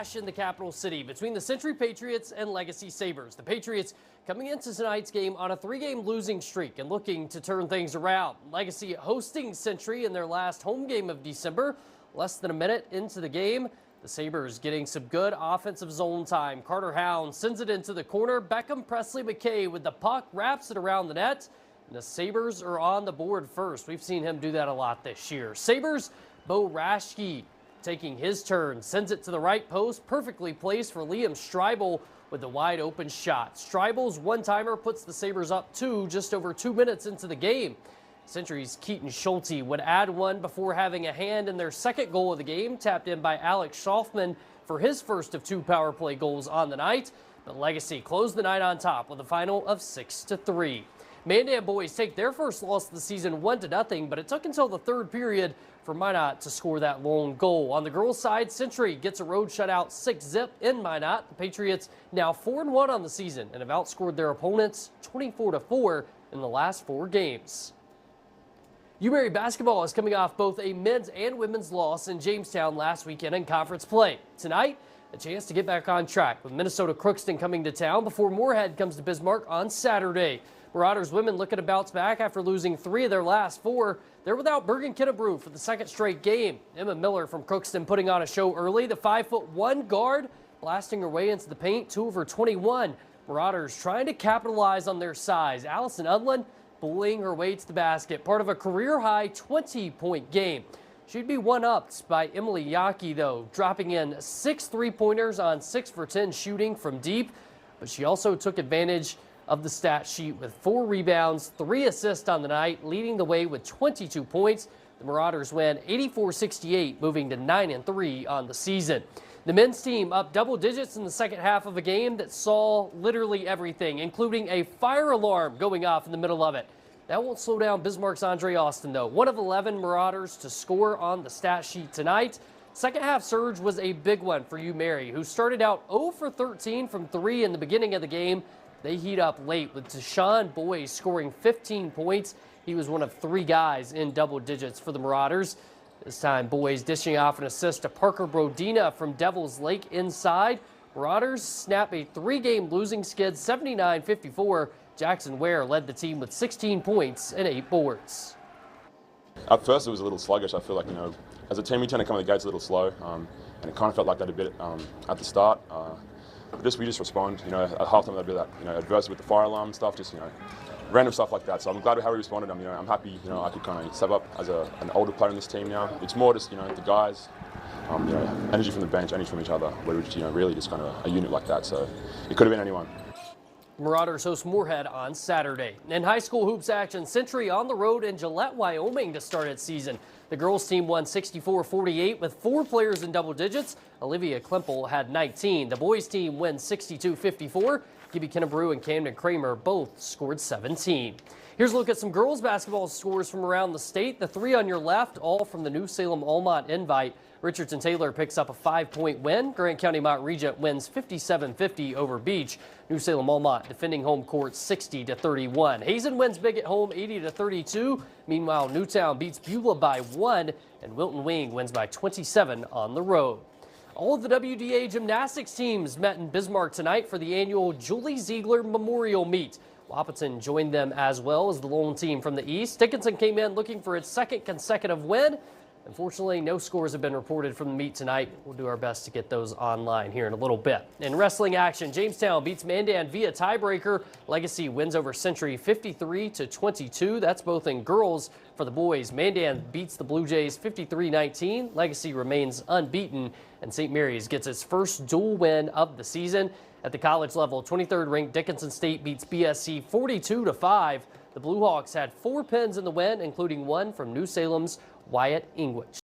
In the capital city between the Century Patriots and Legacy Sabres. The Patriots coming into tonight's game on a 3-game losing streak and looking to turn things around. Legacy hosting Century in their last home game of December. Less than a minute into the game, the Sabres getting some good offensive zone time. Carter Hound sends it into the corner. Beckham Presley McKay with the puck, wraps it around the net, and the Sabres are on the board first. We've seen him do that a lot this year. Sabres, Bo Raschke taking his turn, sends it to the right post, perfectly placed for Liam Streibel with the wide open shot. Streibel's one-timer puts the Sabres up 2 just over 2 minutes into the game. Century's Keaton Schulte would add one before having a hand in their second goal of the game, tapped in by Alex Schaufman for his first of 2 power play goals on the night. But Legacy closed the night on top with a final of 6-3. Mandan boys take their first loss of the season 1-0, but it took until the third period for Minot to score that lone goal. On the girls' side, Century gets a road shutout 6-0 in Minot. The Patriots now 4-1 on the season and have outscored their opponents 24-4 in the last 4 games. UMary basketball is coming off both a men's and women's loss in Jamestown last weekend in conference play. Tonight, a chance to get back on track with Minnesota Crookston coming to town before Moorhead comes to Bismarck on Saturday. Marauders women looking to bounce back after losing 3 of their last 4. They're without Bergen Kinnebrew for the second straight game. Emma Miller from Crookston putting on a show early. The 5'1" guard blasting her way into the paint, 2 of her 21. Marauders trying to capitalize on their size. Allison Udland bullying her way to the basket, part of a career-high 20-point game. She'd be one-upped by Emily Yaki, though, dropping in 6 3-pointers on 6 for 10 shooting from deep. But she also took advantage of the stat sheet with 4 rebounds, 3 assists on the night, leading the way with 22 points. The Marauders win 84-68, moving to 9-3 on the season. The men's team up double digits in the second half of a game that saw literally everything, including a fire alarm going off in the middle of it. That won't slow down Bismarck's Andre Austin, though. 1 of 11 Marauders to score on the stat sheet tonight. Second half surge was a big one for UMary, who started out 0 for 13 from 3 in the beginning of the game. They heat up late with Deshaun Boyes scoring 15 points. He was one of 3 guys in double digits for the Marauders. This time, Boyes dishing off an assist to Parker Brodina from Devil's Lake inside. Marauders snap a 3-game losing skid, 79-54. Jackson Ware led the team with 16 points and 8 boards. At first, it was a little sluggish. I feel like, as a team, we tend to come to the gates a little slow, and it kind of felt like that a bit at the start. We just respond, at halftime there'll be that, adversity with the fire alarm and stuff, just, random stuff like that. So I'm glad with how we responded. I'm happy, I could kind of step up as an older player in this team now. It's more just, the guys, energy from the bench, energy from each other. We're just, really just kind of a unit like that. So it could have been anyone. Marauders host Moorhead on Saturday. In high school hoops action, Century on the road in Gillette, Wyoming to start its season. The girls team won 64-48 with 4 players in double digits. Olivia Klemple had 19. The boys team wins 62-54. Gibby Kinnebrew and Camden Kramer both scored 17. Here's a look at some girls basketball scores from around the state. The 3 on your left, all from the New Salem Almont Invite. Richardson Taylor picks up a 5-point win. Grant County Mount Regent wins 57-50 over Beach. New Salem Almont defending home court 60-31. Hazen wins big at home 80-32. Meanwhile, Newtown beats Beulah by 1, and Wilton Wing wins by 27 on the road. All of the WDA gymnastics teams met in Bismarck tonight for the annual Julie Ziegler Memorial Meet. Wahpeton joined them as well as the lone team from the East. Dickinson came in looking for its 2nd consecutive win. Unfortunately, no scores have been reported from the meet tonight. We'll do our best to get those online here in a little bit. In wrestling action, Jamestown beats Mandan via tiebreaker. Legacy wins over Century 53-22. That's both in girls. For the boys, Mandan beats the Blue Jays 53-19. Legacy remains unbeaten, and St. Mary's gets its first dual win of the season. At the college level, 23rd ranked Dickinson State beats BSC 42-5. The Blue Hawks had 4 pins in the win, including one from New Salem's Wyatt Ingwich.